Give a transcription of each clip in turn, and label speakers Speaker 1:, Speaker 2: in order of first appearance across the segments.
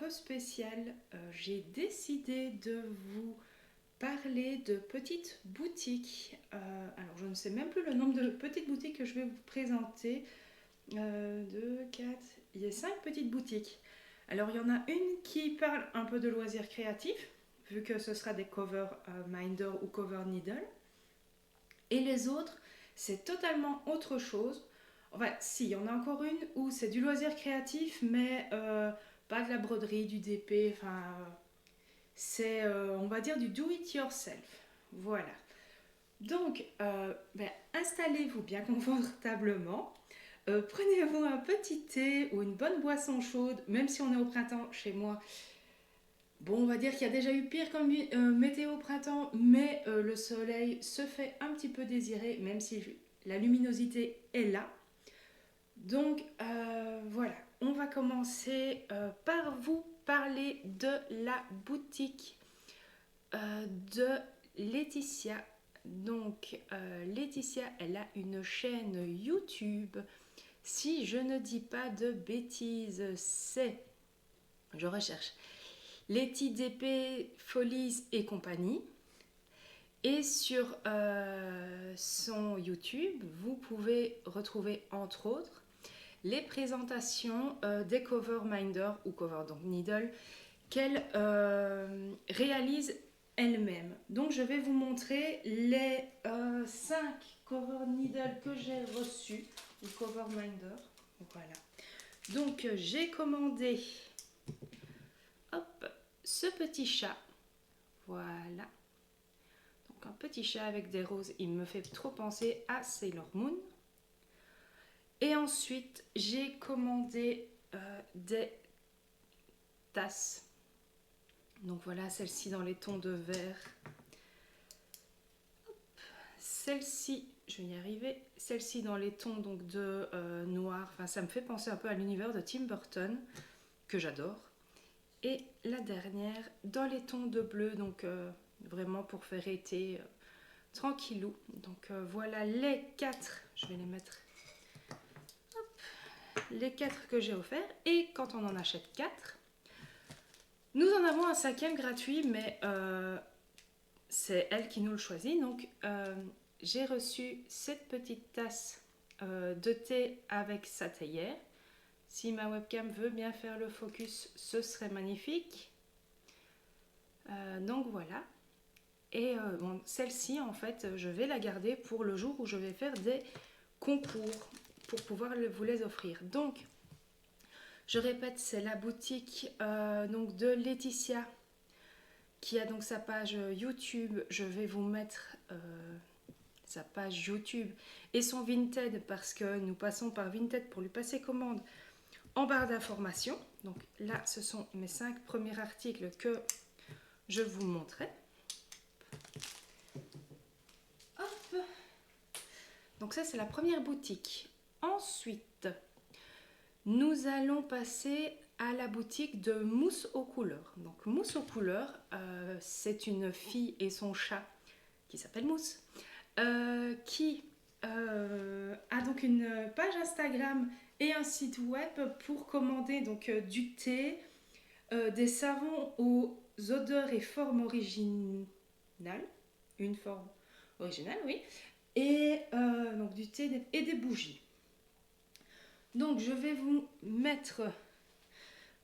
Speaker 1: peu spécial. J'ai décidé de vous parler de petites boutiques. Alors, je ne sais même plus le nombre de petites boutiques que je vais vous présenter. 2, 4, il y a 5 petites boutiques. Alors, il y en a une qui parle un peu de loisirs créatifs, vu que ce sera des cover Minder ou cover Needle. Et les autres, c'est totalement autre chose. Enfin, si, il y en a encore une où c'est du loisir créatif, mais pas de la broderie, du DP, enfin, c'est, on va dire, du do-it-yourself. Voilà. Donc, installez-vous bien confortablement. Prenez-vous un petit thé ou une bonne boisson chaude, même si on est au printemps chez moi. Bon, on va dire qu'il y a déjà eu pire comme météo au printemps, mais le soleil se fait un petit peu désirer, même si la luminosité est là. Donc voilà, on va commencer par vous parler de la boutique de Laetitia. Donc Laetitia, elle a une chaîne YouTube. Si je ne dis pas de bêtises, je recherche, Letty DP, Folies et compagnie. Et sur son YouTube, vous pouvez retrouver entre autres les présentations des cover Minder ou cover donc Needle qu'elle réalise elle-même. Donc je vais vous montrer les 5 cover Needle que j'ai reçus, ou cover Minder. Voilà. Donc j'ai commandé hop, ce petit chat. Voilà. Donc un petit chat avec des roses, il me fait trop penser à Sailor Moon. Et ensuite, j'ai commandé des tasses. Donc voilà, celle-ci dans les tons de vert. Celle-ci, je vais y arriver. Celle-ci dans les tons donc de noir. Enfin, ça me fait penser un peu à l'univers de Tim Burton, que j'adore. Et la dernière dans les tons de bleu, donc vraiment pour faire été tranquillou. Donc voilà les 4. Je vais les mettre. Les 4 que j'ai offerts. Et quand on en achète 4, nous en avons un 5e gratuit, mais c'est elle qui nous le choisit. Donc j'ai reçu cette petite tasse de thé avec sa théière. Si ma webcam veut bien faire le focus, ce serait magnifique. Donc voilà. Et bon, celle-ci, en fait, je vais la garder pour le jour où je vais faire des concours pour pouvoir vous les offrir. Donc, je répète, c'est la boutique donc de Laetitia qui a donc sa page YouTube. Je vais vous mettre sa page YouTube et son Vinted parce que nous passons par Vinted pour lui passer commande en barre d'informations. Donc là, ce sont mes 5 premiers articles que je vous montrais. Hop. Donc ça, c'est la première boutique. Ensuite, nous allons passer à la boutique de Mousse aux couleurs. Donc Mousse aux couleurs, c'est une fille et son chat qui s'appelle Mousse, qui a donc une page Instagram et un site web pour commander donc du thé, des savons aux odeurs et formes originales, une forme originale, oui, et donc du thé et des bougies. Donc je vais vous mettre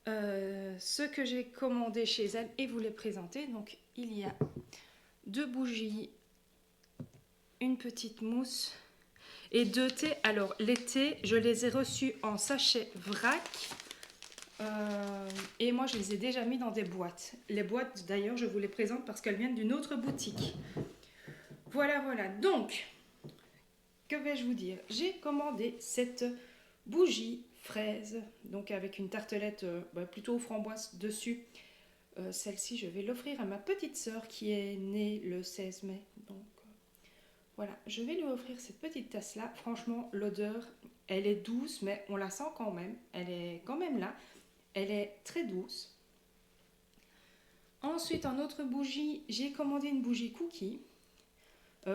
Speaker 1: ce que j'ai commandé chez elle et vous les présenter. Donc il y a 2 bougies, une petite mousse et 2 thés. Alors les thés, je les ai reçus en sachet vrac et moi je les ai déjà mis dans des boîtes. Les boîtes d'ailleurs je vous les présente parce qu'elles viennent d'une autre boutique. Voilà, voilà. Donc, que vais-je vous dire? J'ai commandé cette bougie fraise, donc avec une tartelette plutôt aux framboises dessus. Celle-ci, je vais l'offrir à ma petite sœur qui est née le 16 mai. Donc voilà, je vais lui offrir cette petite tasse-là. Franchement, l'odeur, elle est douce, mais on la sent quand même. Elle est quand même là. Elle est très douce. Ensuite, en autre bougie, j'ai commandé une bougie cookie.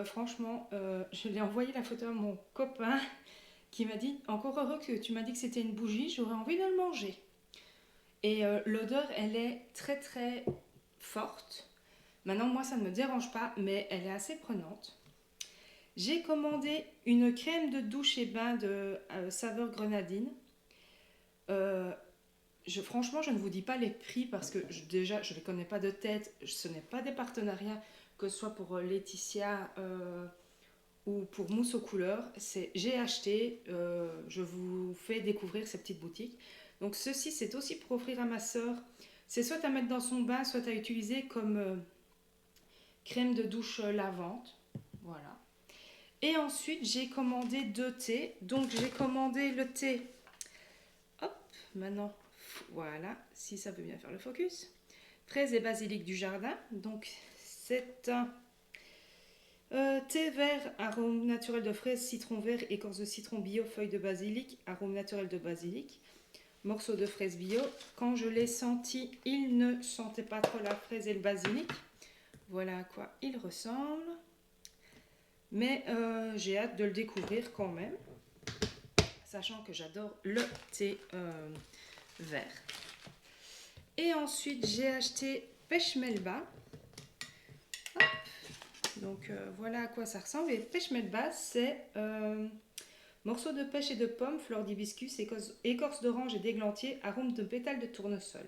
Speaker 1: Franchement, je l'ai envoyé la photo à mon copain qui m'a dit, encore heureux que tu m'as dit que c'était une bougie, j'aurais envie de le manger. Et l'odeur, elle est très très forte. Maintenant, moi, ça ne me dérange pas, mais elle est assez prenante. J'ai commandé une crème de douche et bain de saveur grenadine. Euh, Franchement, je ne vous dis pas les prix parce que déjà, je ne les connais pas de tête. Ce n'est pas des partenariats, que ce soit pour Laetitia ou pour Mousse aux couleurs. J'ai acheté, je vous fais découvrir ces petites boutiques. Donc ceci, c'est aussi pour offrir à ma soeur. C'est soit à mettre dans son bain, soit à utiliser comme crème de douche lavante. Voilà. Et ensuite, j'ai commandé 2 thés. Donc j'ai commandé le thé. Hop, maintenant, voilà, si ça veut bien faire le focus. Fraise et basilic du jardin. Donc c'est un thé vert, arôme naturel de fraise, citron vert, écorce de citron bio, feuilles de basilic, arôme naturel de basilic, morceaux de fraise bio. Quand je l'ai senti, il ne sentait pas trop la fraise et le basilic. Voilà à quoi il ressemble. Mais j'ai hâte de le découvrir quand même, sachant que j'adore le thé vert. Et ensuite, j'ai acheté pêche melba. Hop. Donc voilà à quoi ça ressemble. Et pêche melba, c'est morceaux de pêche et de pommes, fleurs d'hibiscus, écorce d'orange et d'églantier, arôme de pétales de tournesol.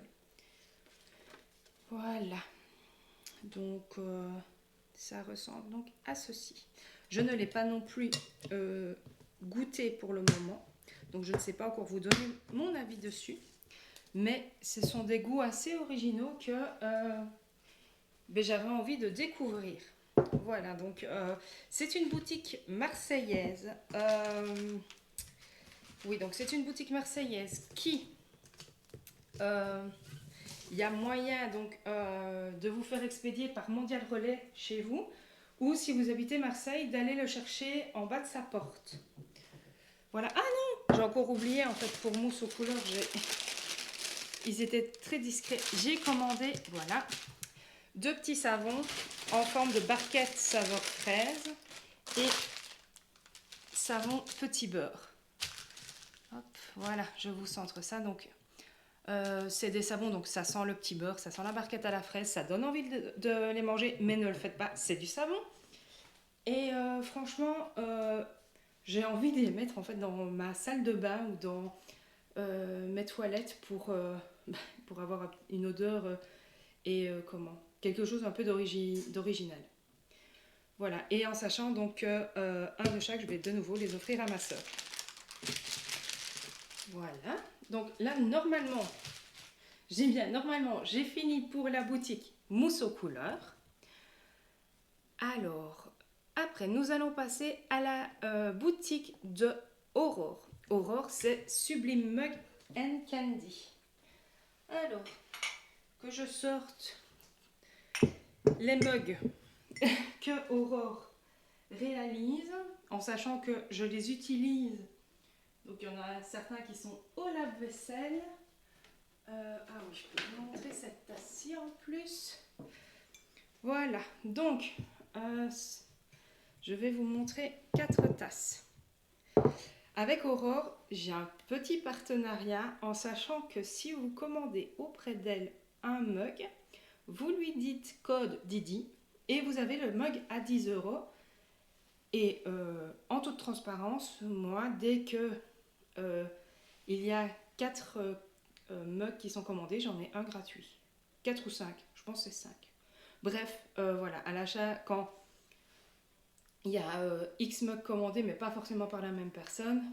Speaker 1: Voilà. Donc ça ressemble donc à ceci. Je ne l'ai pas non plus goûté pour le moment, donc je ne sais pas encore vous donner mon avis dessus, mais ce sont des goûts assez originaux que j'avais envie de découvrir. Voilà, donc c'est une boutique marseillaise. Oui, donc c'est une boutique marseillaise qui... il y a moyen donc de vous faire expédier par Mondial Relais chez vous, ou si vous habitez Marseille, d'aller le chercher en bas de sa porte. Voilà. Ah non, j'ai encore oublié en fait pour Mousse aux couleurs, ils étaient très discrets. J'ai commandé, voilà, 2 petits savons en forme de barquette saveur fraise et savon petit beurre. Hop, voilà, je vous centre ça. Donc c'est des savons, donc ça sent le petit beurre, ça sent la barquette à la fraise, ça donne envie de les manger, mais ne le faites pas, c'est du savon. Et franchement, j'ai envie de les mettre en fait dans ma salle de bain ou dans mes toilettes pour avoir une odeur et quelque chose un peu d'original. Voilà, et en sachant donc un de chaque, je vais de nouveau les offrir à ma soeur. Voilà, donc là normalement, j'ai fini pour la boutique Mousse aux couleurs. Alors, après, nous allons passer à la boutique de Aurore. Aurore, c'est Sublime Mug and Candy. Alors, que je sorte les mugs que Aurore réalise, en sachant que je les utilise. Donc, il y en a certains qui sont au lave-vaisselle. Ah oui, je peux vous montrer cette tasse-ci en plus. Voilà, donc je vais vous montrer 4 tasses. Avec Aurore, j'ai un petit partenariat en sachant que si vous commandez auprès d'elle un mug, vous lui dites code Didi et vous avez le mug à 10 €. Et en toute transparence, moi, dès que il y a 4 mugs qui sont commandés, j'en ai un gratuit. 4 ou 5, je pense que c'est 5. Bref, voilà, à l'achat, quand il y a X mugs commandés, mais pas forcément par la même personne,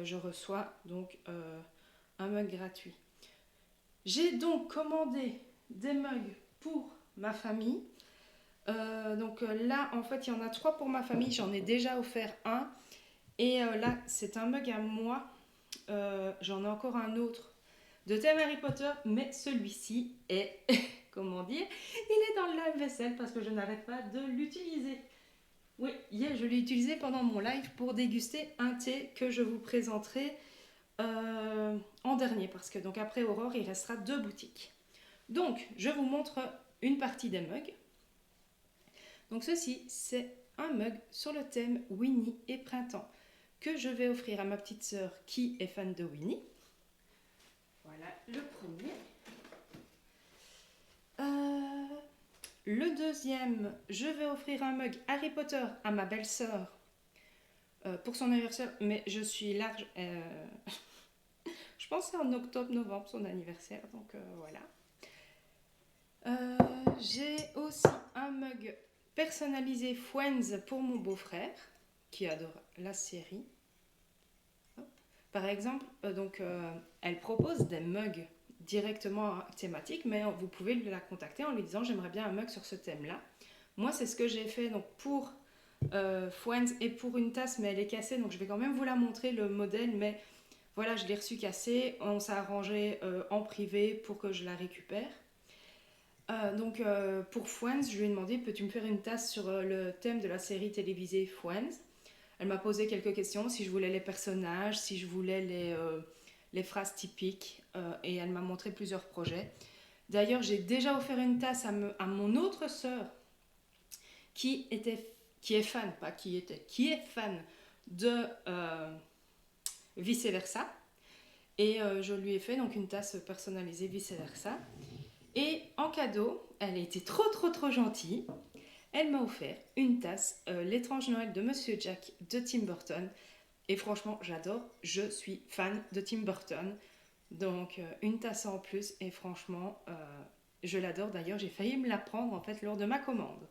Speaker 1: je reçois donc un mug gratuit. J'ai donc commandé des mugs pour ma famille. Donc là, en fait, il y en a 3 pour ma famille. J'en ai déjà offert un. Et là, c'est un mug à moi. J'en ai encore un autre de thème Harry Potter, mais celui-ci est, comment dire, il est dans le lave-vaisselle parce que je n'arrête pas de l'utiliser. Oui, hier je l'ai utilisé pendant mon live pour déguster un thé que je vous présenterai en dernier parce que donc après Aurore il restera 2 boutiques. Donc je vous montre une partie des mugs. Donc ceci c'est un mug sur le thème Winnie et printemps que je vais offrir à ma petite sœur qui est fan de Winnie. Voilà le premier. Le deuxième, je vais offrir un mug Harry Potter à ma belle-sœur pour son anniversaire, mais je suis large. Je pense que c'est en octobre-novembre son anniversaire, donc voilà. J'ai aussi un mug personnalisé Friends pour mon beau-frère qui adore la série. Par exemple, elle propose des mugs directement thématiques, mais vous pouvez la contacter en lui disant j'aimerais bien un mug sur ce thème-là. Moi, c'est ce que j'ai fait donc pour Friends et pour une tasse, mais elle est cassée, donc je vais quand même vous la montrer, le modèle, mais voilà, je l'ai reçue cassée, on s'est arrangé en privé pour que je la récupère. Pour Friends, je lui ai demandé peux-tu me faire une tasse sur le thème de la série télévisée Friends. Elle m'a posé quelques questions, si je voulais les personnages, si je voulais les phrases typiques, et elle m'a montré plusieurs projets. D'ailleurs, j'ai déjà offert une tasse à mon autre sœur qui est fan, pas qui était, qui est fan de Vice Versa. Et je lui ai fait donc une tasse personnalisée Vice Versa. Et en cadeau, elle a été trop gentille. Elle m'a offert une tasse L'étrange Noël de Monsieur Jack de Tim Burton. Et franchement, j'adore. Je suis fan de Tim Burton. Donc, une tasse en plus. Et franchement, je l'adore. D'ailleurs, j'ai failli me la prendre en fait lors de ma commande.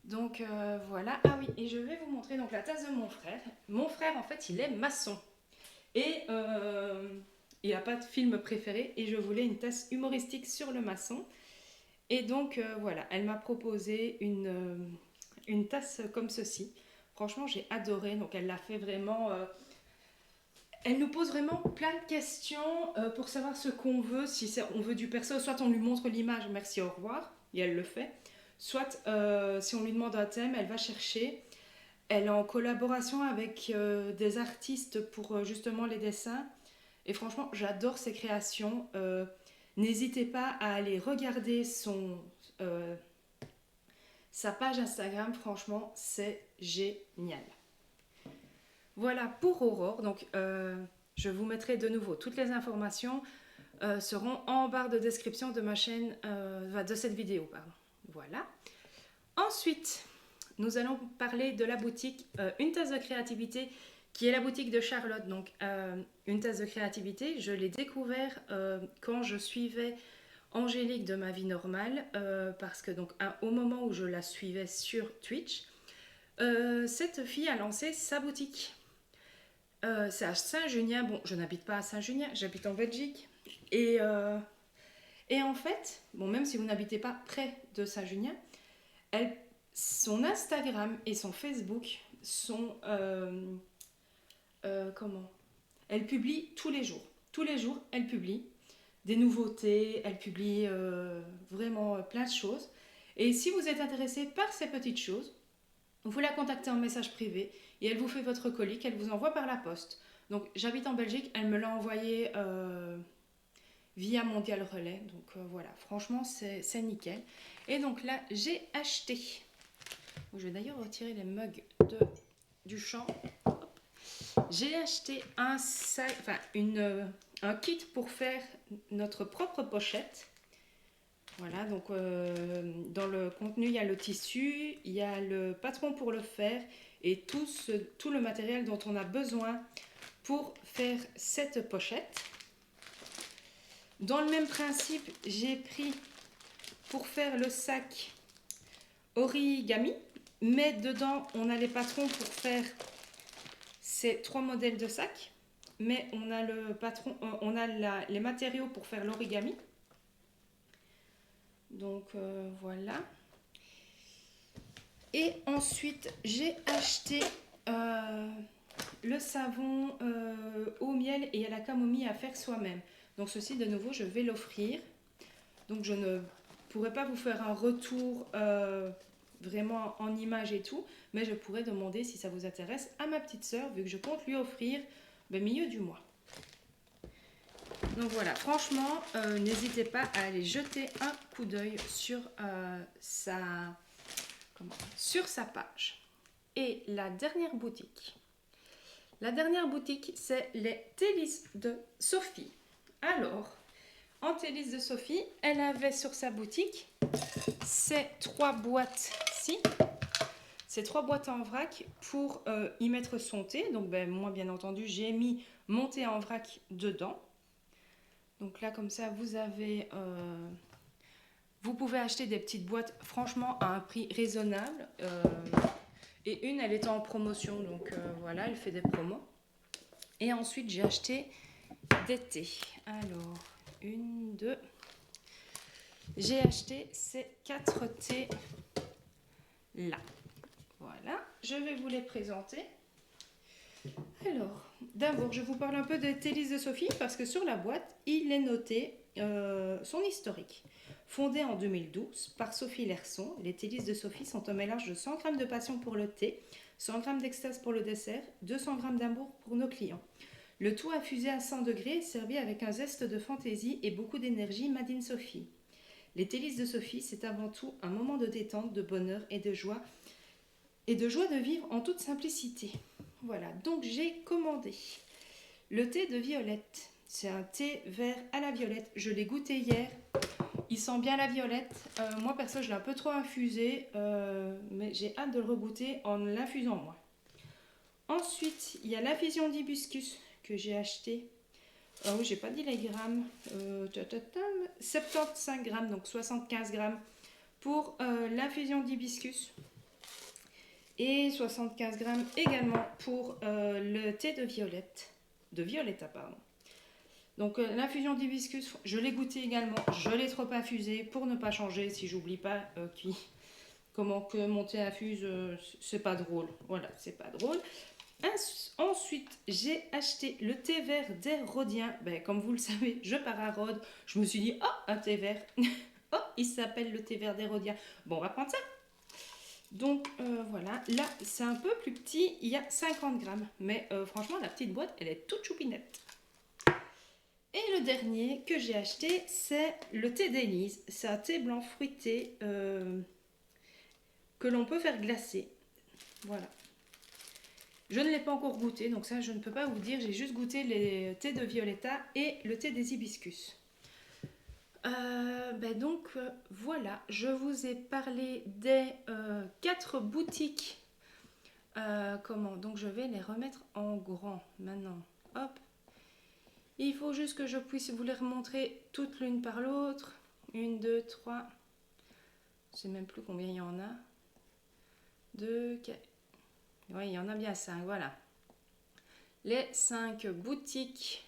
Speaker 1: Donc, voilà. Ah oui, et je vais vous montrer donc la tasse de mon frère. Mon frère, en fait, il est maçon. Et il n'a pas de film préféré. Et je voulais une tasse humoristique sur le maçon. Et donc voilà, elle m'a proposé une tasse comme ceci. Franchement, j'ai adoré. Donc elle l'a fait vraiment. Elle nous pose vraiment plein de questions pour savoir ce qu'on veut. Si on veut du perso, soit on lui montre l'image, merci, au revoir, et elle le fait. Soit si on lui demande un thème, elle va chercher. Elle est en collaboration avec des artistes pour justement les dessins. Et franchement, j'adore ses créations. N'hésitez pas à aller regarder sa page Instagram. Franchement, c'est génial. Voilà pour Aurore. Donc, je vous mettrai de nouveau toutes les informations seront en barre de description de ma chaîne, de cette vidéo. Pardon. Voilà. Ensuite, nous allons parler de la boutique Une tasse de créativité, qui est la boutique de Charlotte. Donc, Une tasse de créativité, je l'ai découvert quand je suivais Angélique de Ma Vie Normale, parce que donc au moment où je la suivais sur Twitch, cette fille a lancé sa boutique. C'est à Saint-Junien. Bon, je n'habite pas à Saint-Junien, j'habite en Belgique. Et en fait, bon, même si vous n'habitez pas près de Saint-Junien, son Instagram et son Facebook sont comment? Elle publie tous les jours. Tous les jours, elle publie des nouveautés, elle publie vraiment plein de choses. Et si vous êtes intéressé par ces petites choses, vous la contactez en message privé et elle vous fait votre colis qu'elle vous envoie par la poste. Donc j'habite en Belgique, elle me l'a envoyé via Mondial Relais. Donc voilà, franchement c'est nickel. Et donc là j'ai acheté, je vais d'ailleurs retirer les mugs du champ. J'ai acheté un sac, un kit pour faire notre propre pochette. Voilà, donc dans le contenu, il y a le tissu, il y a le patron pour le faire et tout le matériel dont on a besoin pour faire cette pochette. Dans le même principe, j'ai pris pour faire le sac origami, mais dedans, on a les patrons pour faire ces 3 modèles de sacs, mais on a le patron, on a les matériaux pour faire l'origami. Donc voilà. Et ensuite, j'ai acheté le savon au miel et à la camomille à faire soi-même. Donc ceci, de nouveau, je vais l'offrir. Donc je ne pourrai pas vous faire un retour vraiment en image et tout, mais je pourrais demander, si ça vous intéresse, à ma petite sœur, vu que je compte lui offrir le milieu du mois. Donc voilà, franchement, n'hésitez pas à aller jeter un coup d'œil sur sa page. Et la dernière boutique, c'est les Télis de Sophie. Alors, En Télise de Sophie, elle avait sur sa boutique ces 3 boîtes-ci. Ces 3 boîtes en vrac pour y mettre son thé. Donc moi, bien entendu, j'ai mis mon thé en vrac dedans. Donc là, comme ça, vous avez... vous pouvez acheter des petites boîtes, franchement, à un prix raisonnable. Et une, elle était en promotion, donc voilà, elle fait des promos. Et ensuite, j'ai acheté des thés. Alors, 1, 2... J'ai acheté ces 4 thés là. Voilà, je vais vous les présenter. Alors, d'abord, je vous parle un peu de Télise de Sophie parce que sur la boîte, il est noté son historique. Fondée en 2012 par Sophie Lerson, les Télises de Sophie sont un mélange de 100 g de passion pour le thé, 100 g d'extase pour le dessert, 200 g d'amour pour nos clients. Le tout infusé à 100 degrés, servi avec un zeste de fantaisie et beaucoup d'énergie made in Sophie. Les Télises de Sophie, c'est avant tout un moment de détente, de bonheur et de joie de vivre en toute simplicité. Voilà, donc j'ai commandé le thé de violette. C'est un thé vert à la violette. Je l'ai goûté hier. Il sent bien la violette. Moi, perso, je l'ai un peu trop infusé, mais j'ai hâte de le regoûter en l'infusant moi. Ensuite, il y a l'infusion d'hibiscus que j'ai acheté. Oui, j'ai pas dit les grammes. 75 grammes, donc 75 grammes pour l'infusion d'hibiscus. Et 75 grammes également pour le thé de violette. De violetta, pardon. Donc l'infusion d'hibiscus, je l'ai goûté également. Je l'ai trop infusé pour ne pas changer si j'oublie pas comment que mon thé infuse. C'est pas drôle. Voilà, c'est pas drôle. Ensuite, j'ai acheté le thé vert des Rhodiens. Comme vous le savez, je pars à Rhodes. Je me suis dit, oh, un thé vert. Oh, il s'appelle le thé vert des Rhodiens. Bon, on va prendre ça. Donc voilà, là c'est un peu plus petit, il y a 50 grammes. Mais franchement, la petite boîte, elle est toute choupinette. Et le dernier que j'ai acheté, c'est le thé d'Élise. C'est un thé blanc fruité que l'on peut faire glacer. Voilà. Je ne l'ai pas encore goûté, donc ça je ne peux pas vous dire. J'ai juste goûté les thés de violetta et le thé des hibiscus. Donc voilà, je vous ai parlé des 4 boutiques. Donc je vais les remettre en grand maintenant. Hop. Il faut juste que je puisse vous les remontrer toutes l'une par l'autre. 1, 2, 3. Je ne sais même plus combien il y en a. 2, 4. Oui, il y en a bien 5, voilà. Les 5 boutiques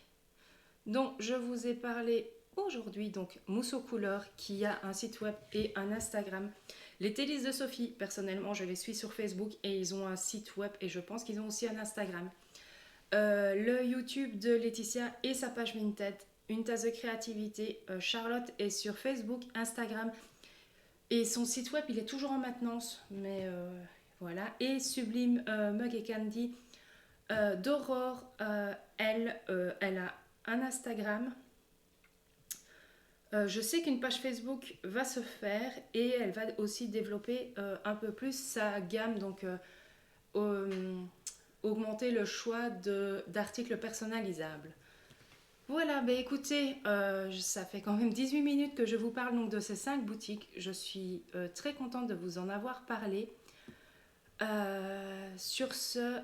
Speaker 1: dont je vous ai parlé aujourd'hui, donc Mousse aux couleurs, qui a un site web et un Instagram. Les Télises de Sophie, personnellement, je les suis sur Facebook et ils ont un site web et je pense qu'ils ont aussi un Instagram. Le YouTube de Laetitia et sa page Vinted, une tasse de créativité. Charlotte est sur Facebook, Instagram et son site web, il est toujours en maintenance, mais voilà. Et Sublime Mug et Candy d'Aurore, elle a un Instagram. Je sais qu'une page Facebook va se faire et elle va aussi développer un peu plus sa gamme, donc augmenter le choix d'articles personnalisables. Voilà, écoutez, ça fait quand même 18 minutes que je vous parle donc de ces 5 boutiques. Je suis très contente de vous en avoir parlé. Sur ce,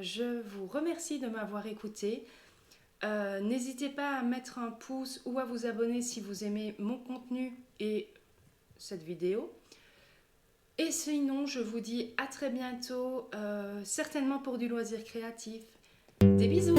Speaker 1: je vous remercie de m'avoir écouté. N'hésitez pas à mettre un pouce ou à vous abonner si vous aimez mon contenu et cette vidéo. Et sinon, je vous dis à très bientôt, certainement pour du loisir créatif. Des bisous!